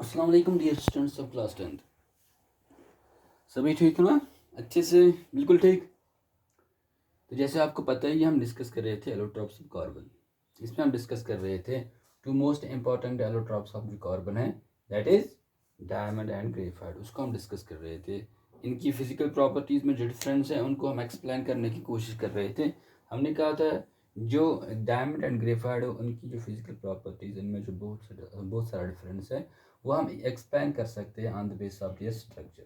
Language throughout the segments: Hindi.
अस्सलाम वालेकुम dear students of class 10th। सभी ठीक हो ना? अच्छे से बिल्कुल ठीक। तो जैसे आपको पता है, ये हम डिस्कस कर रहे थे एलोट्रॉप्स ऑफ कार्बन। इसमें हम डिस्कस कर रहे थे two most important allotropes of जो कार्बन है, that is diamond and graphite. उसको हम डिस्कस कर रहे थे। इनकी फिजिकल प्रॉपर्टीज़ में जो डिफरेंस है उनको हम एक्सप्लेन करने की कोशिश कर रहे थे। हमने कहा था जो डायमंड एंड ग्रेफाइट है उनकी जो फिजिकल प्रॉपर्टीज़, इनमें जो बहुत सारा डिफरेंस है वो हम एक्सप्लेन कर सकते हैं on the base of their structure.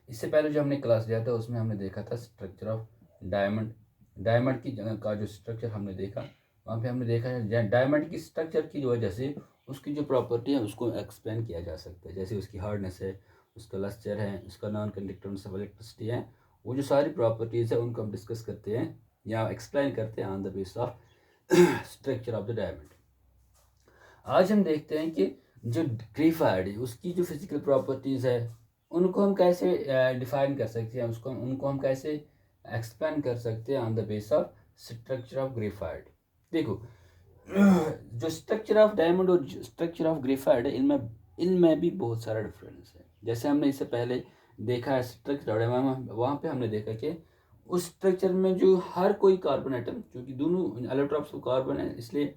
इससे पहले जो हमने क्लास लिया था उसमें हमने देखा था स्ट्रक्चर ऑफ डायमंड। डायमंड की का जो स्ट्रक्चर हमने देखा, वहाँ पे हमने देखा है डायमंड की स्ट्रक्चर की वजह से उसकी जो प्रॉपर्टी है उसको एक्सप्लेन किया जा सकता है। जैसे उसकी हार्डनेस है, उसका लस्टर है, उसका नॉन कंडक्टेंस ऑफ इलेक्ट्रिसिटी है, वो जो सारी प्रॉपर्टीज़ है उनको हम डिस्कस करते हैं या एक्सप्लेन करते हैं on the base of structure of the diamond. आज हम देखते हैं कि जो ग्रेफाइट है उसकी जो फिजिकल प्रॉपर्टीज़ है उनको हम कैसे डिफाइन कर सकते हैं, उनको हम कैसे एक्सप्लेन कर सकते हैं on the base of structure of graphite. देखो, जो स्ट्रक्चर ऑफ डायमंड और स्ट्रक्चर ऑफ ग्रेफाइट है इनमें भी बहुत सारा डिफरेंस है। जैसे हमने इससे पहले देखा है स्ट्रक्चर ऑफ डायमंड, वहाँ पे हमने देखा कि उस स्ट्रक्चर में जो हर कोई कार्बन आइटम, क्योंकि दोनों एलोट्रॉप्स कार्बन है इसलिए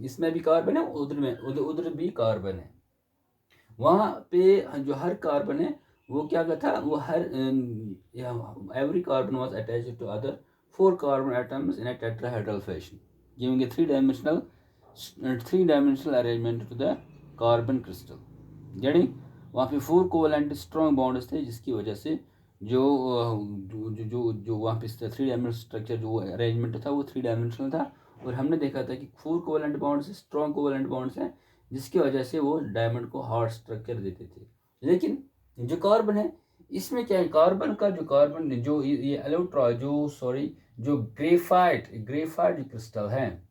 इसमें भी कार्बन है, उधर भी कार्बन है। वहाँ पे जो हर कार्बन है वो क्या था, वो हर every carbon was attached to other 4 carbon atoms in a tetrahedral fashion giving a three dimensional arrangement to the carbon crystal. यानी वहाँ पे 4 कोवलेंट स्ट्रॉन्ग बॉन्ड्स थे, जिसकी वजह से जो वहाँ पे 3 डायमेंशनल स्ट्रक्चर जो अरेंजमेंट था वो 3 डायमेंशनल था। और हमने देखा था कि 4 covalent bonds strong covalent bonds हैं, जिसकी वजह से वो डायमंड को हार्ड स्ट्रक्चर देते थे। लेकिन जो कार्बन है इसमें क्या है, कार्बन का जो कार्बन जो ये एलोट्रॉ जो ग्रेफाइट क्रिस्टल है,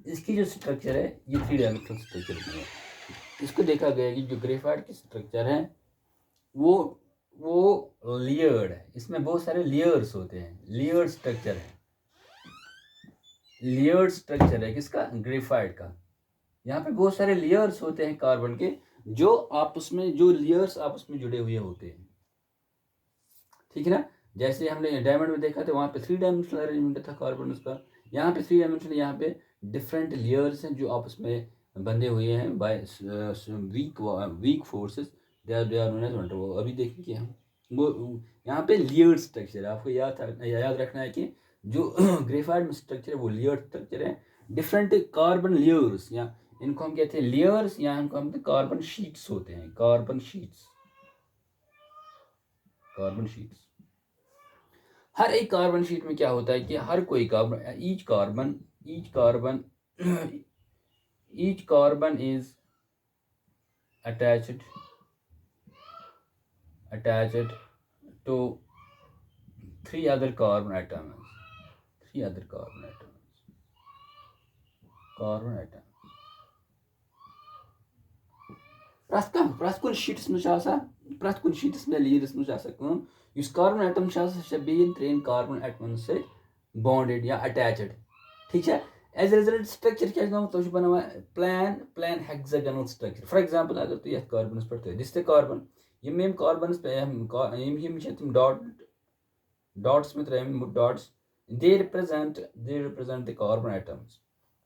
इसकी जो स्ट्रक्चर है ये 3 डायमेंशनल स्ट्रक्चर की है। इसको देखा गया कि जो ग्रेफाइट की स्ट्रक्चर है वो लेयर्ड है। इसमें बहुत सारे लेयर्स होते हैं, लेयर्ड स्ट्रक्चर है किसका, ग्रेफाइट का। यहाँ पे बहुत सारे लेयर्स होते हैं कार्बन के, जो लेयर्स आपस में जुड़े हुए होते हैं, ठीक है ना। जैसे हमने डायमंड में देखा था वहाँ पे 3 डायमेंशनल अरेंजमेंट था कार्बन उसका, यहाँ पे 3 डायमेंशनल, यहाँ पे डिफरेंट लेयर्स हैं जो आपस में बंधे हुए हैं by weak forces, they are known as van der. वो अभी देखेंगे हम, वो यहाँ पे लेयर्ड स्ट्रक्चर है। आपको याद रखना है कि जो ग्रेफाइट में स्ट्रक्चर है वो लेयर्ड स्ट्रक्चर है। डिफरेंट कार्बन लेयर्स, या इनको हम कहते हैं लेयर्स, या इनको हम कार्बन शीट्स होते हैं, कार्बन शीट्स। हर एक कार्बन शीट में क्या होता है कि हर कोई carbon, each carbon is attached to 3 other carbon atoms. प्रथ कुन शीट्स में लीडर्स में कार्बन एटम बेन 3 कार्बन एटमन से बॉन्डेड या अटैच्ड, ठीक है। एज ए रिजल्ट स्ट्रक्चर क्या तुम बनावा plan hexagonal structure. For example अगर तु यथ कार्बनस पे दिस कार्बन यम कार्बनस पे यम डॉट्स में dots, they represent the carbon atoms.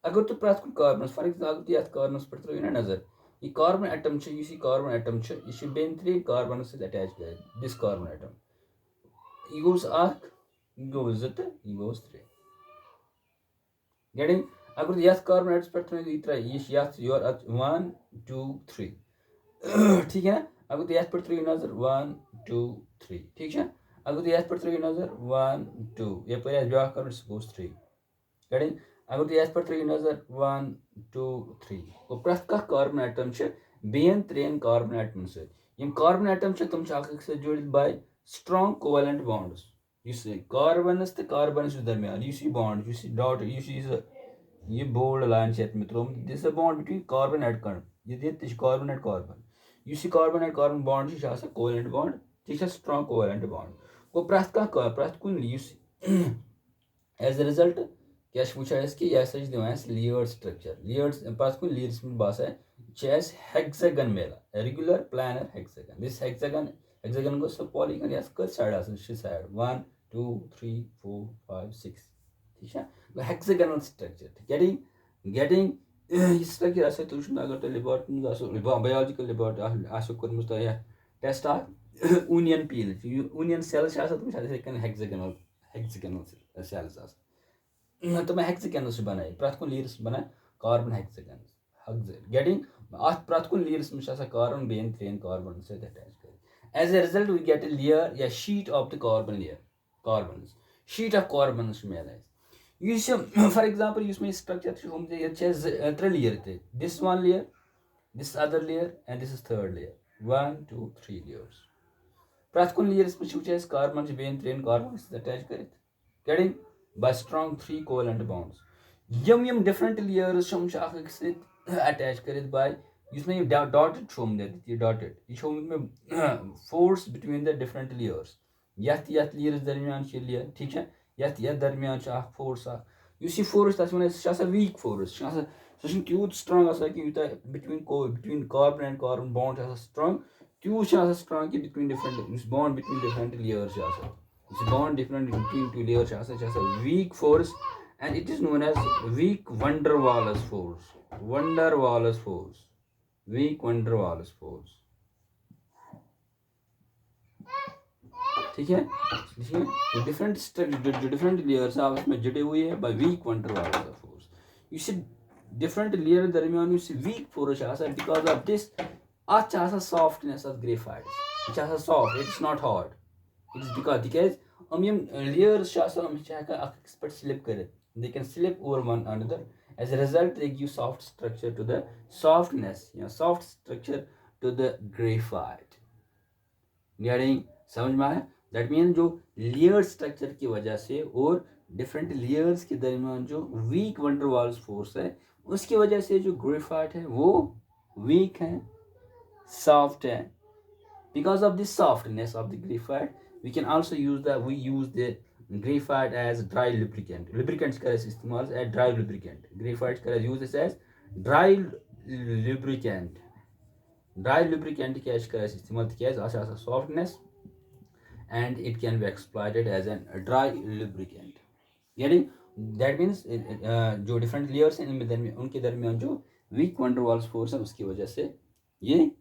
अगर तु प्रथ कुन कार्बनस, फॉर एग्जांपल अगर तु यथ कार्बनस पे त्रो ना नजर, ये कार्बन एटम कार्बन एटम यह बेन 3 कार्बन से अटैच कर, दिस कार्बन एटम यह गोस अख, यह गोस 2 तो यह गोस 3 गेटिंग। अगर तु यथ कार्बन एटम्स पे त्रो यह योर 1 2 3 ठीक है ना। अगर तु यथ पे त्रो नजर 1 2 3, ठीक है। अगर तु यथ पे त्रो नजर 1 2, यपर ब्या कार्बन सह गोस 3 गेटिंग। अगर तु यथ पे त्रो नजर 1 2 3, और प्रथ कह कार्बन एटम बेन 3 कार्बन एटम सम कार्बन एटम तुम जुड़ित बाय स्ट्रॉन्ग कोवेलेंट बॉन्ड्स। कार्बनस तो कार्बनस दरमियान यह बॉन्ड डॉट यह बोल्ड लाइन में त्रोम, this a bond between carbon and carbon, यह कार्बन एंड कार्बन, यह carbon and carbon bond covalent bond, यह स्ट्रॉन्ग कोवेलेंट बॉन्ड। गो प्रथ कुन एज ए रिजल्ट क्या वो कि यह दिवान लेयर्ड स्ट्रक्चर, प्रथ कुन लेयर्स में बसा chess hexagon mela, a regular planar hexagon. This hexagon goes to polygon, yes, good side as she said 1 2 3 4 5 6. ठीक है, hexagonal structure. Getting structure ऐसे तो उसमें अगर तो laboratory आसो biological laboratory आसो कोई मुझे या test आ onion peel onion cells आसो तो मुझे ऐसे कन hexagonal cells आसो तो मैं hexagonal से बनाए प्रात को layers बनाए carbon hexagon getting at prat kun layers में ऐसा carbon बेन 3 carbon से attach करें as a result we get a layer या sheet of the carbon layer carbons sheet of carbons में है use for example use में structure हम जे ये चेस 3 layer थे this one layer this other layer and this is third layer 1 2 3 layers prat kun layers में use चेस carbon बेन 3 carbon से attach करें getting by strong 3 covalent bonds Yama different layers हम शाख से attach करें by इसमें ये dotted छोम देती है dotted ये छोम में force between the different layers यत layers दरमियान ये layer ठीक है यत दरमियान चाह force आ ये force तस में शासा weak force शासा सचिन ट्यूट strong आसा कि युता between carbon and carbon bond शासा strong ट्यूट शासा strong कि between different bond between different layers शासा this bond different between two layers शासा weak force and it is known as weak van der Waals force. Van der Waals force. Weak van der Waals force. ठीक है जो डिफरेंट लेयर्स आपस में जुड़े हुए हैं by weak van der Waals force. You see different layer दरमियान you see weak force आसा because of this आज आसा softness of graphite. It आसा soft. It is not hard. It is because हम यम layers आसा हम चाहे का एक्सपर्ट स्लिप करे. They can slip over one another. As a result, they give soft structure to the softness, soft structure to the graphite. Getting समझ में आया? That means जो layer structure की वजह से और different layers के दरमियान जो weak van der Waals force है, उसकी वजह से जो graphite है वो weak है, soft है. Because of this softness of the graphite, we can also use the graphite as dry lubricant. Lubricants का इस्तेमाल as dry lubricant. Graphite का use as dry lubricant. Dry lubricant क्या इसका इस्तेमाल किया है आसा softness and it can be exploited as a dry lubricant. Getting that means जो different layers हैं इनमें उनके दरमियान जो weak van der Waals force है उसकी वजह से ये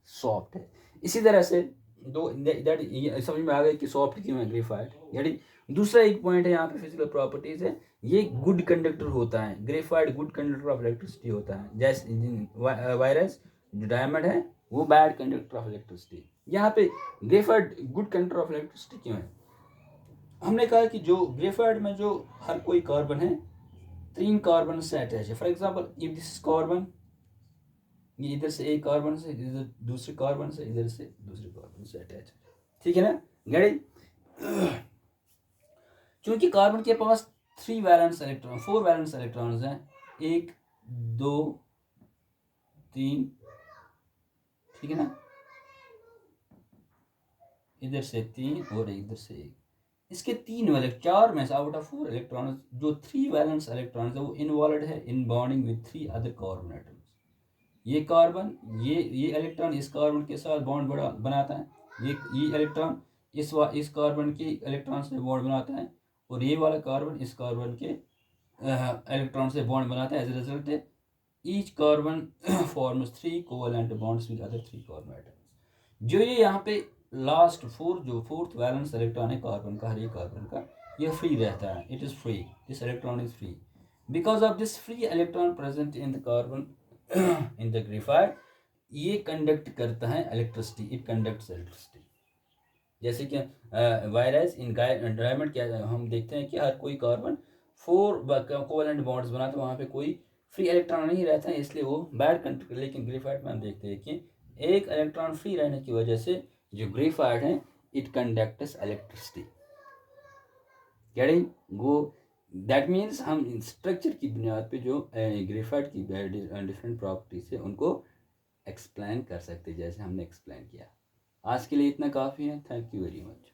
soft है. इसी तरह से दो समझ में आ गया कि सॉफ्ट क्यों है ग्रेफाइट. यानी दूसरा एक पॉइंट है यहाँ पे फिजिकल प्रॉपर्टीज है ये गुड कंडक्टर होता है. Graphite good conductor of electricity होता है जैसे वायरस जो डायमंड है वो बैड कंडक्टर ऑफ इलेक्ट्रिसिटी. यहाँ पे graphite good conductor of electricity क्यों है? हमने कहा कि जो ग्रेफाइट में जो हर कोई कार्बन है 3 कार्बन से अटैच है. For example if this carbon ये इधर से एक कार्बन से इधर दूसरे कार्बन से इधर से दूसरे कार्बन से अटैच है. ठीक है ना गाड़ी? क्योंकि कार्बन के पास 4 वैलेंस इलेक्ट्रॉन्स हैं 1 2 3 ठीक है ना इधर से 3 और इधर से 1. इसके 4 में से आउट ऑफ 4 इलेक्ट्रॉन्स जो 3 वैलेंस इलेक्ट्रॉन्स है वो इन्वॉल्व है in bonding with 3 other carbon atoms. ये कार्बन ये इलेक्ट्रॉन इस कार्बन के साथ बॉन्ड बनाता है. ये इलेक्ट्रॉन इस कार्बन के इलेक्ट्रॉन से बॉन्ड बनाता है और ये वाला कार्बन इस कार्बन के इलेक्ट्रॉन से बॉन्ड बनाता है. As a result each carbon forms 3 covalent bonds with other 3 carbon atoms. जो ये यहाँ पे लास्ट 4th वैलेंस इलेक्ट्रॉन है कार्बन का हर एक कार्बन का ये फ्री रहता है. It is free. This electron is free because of this free electron present in the carbon in the graphite ये कंडक्ट करता है इलेक्ट्रिसिटी. It conducts electricity. जैसे कि वायरस इन डायमंड क्या हम देखते हैं कि हर कोई कार्बन 4 कोवेलेंट बॉन्ड्स बनाता है वहाँ पे कोई फ्री इलेक्ट्रॉन नहीं रहता है इसलिए वो बैड कंडक्टर. लेकिन ग्रेफाइट में हम देखते हैं कि एक इलेक्ट्रॉन फ्री रहने की वजह से जो ग्रेफाइट है it conducts electricity. Getting go that means हम स्ट्रक्चर की बुनियाद पे जो ग्रेफाइट की डिफरेंट प्रॉपर्टीज है उनको एक्सप्लेन कर सकते हैं जैसे हमने एक्सप्लेन किया. आज के लिए इतना काफ़ी है. Thank you very much.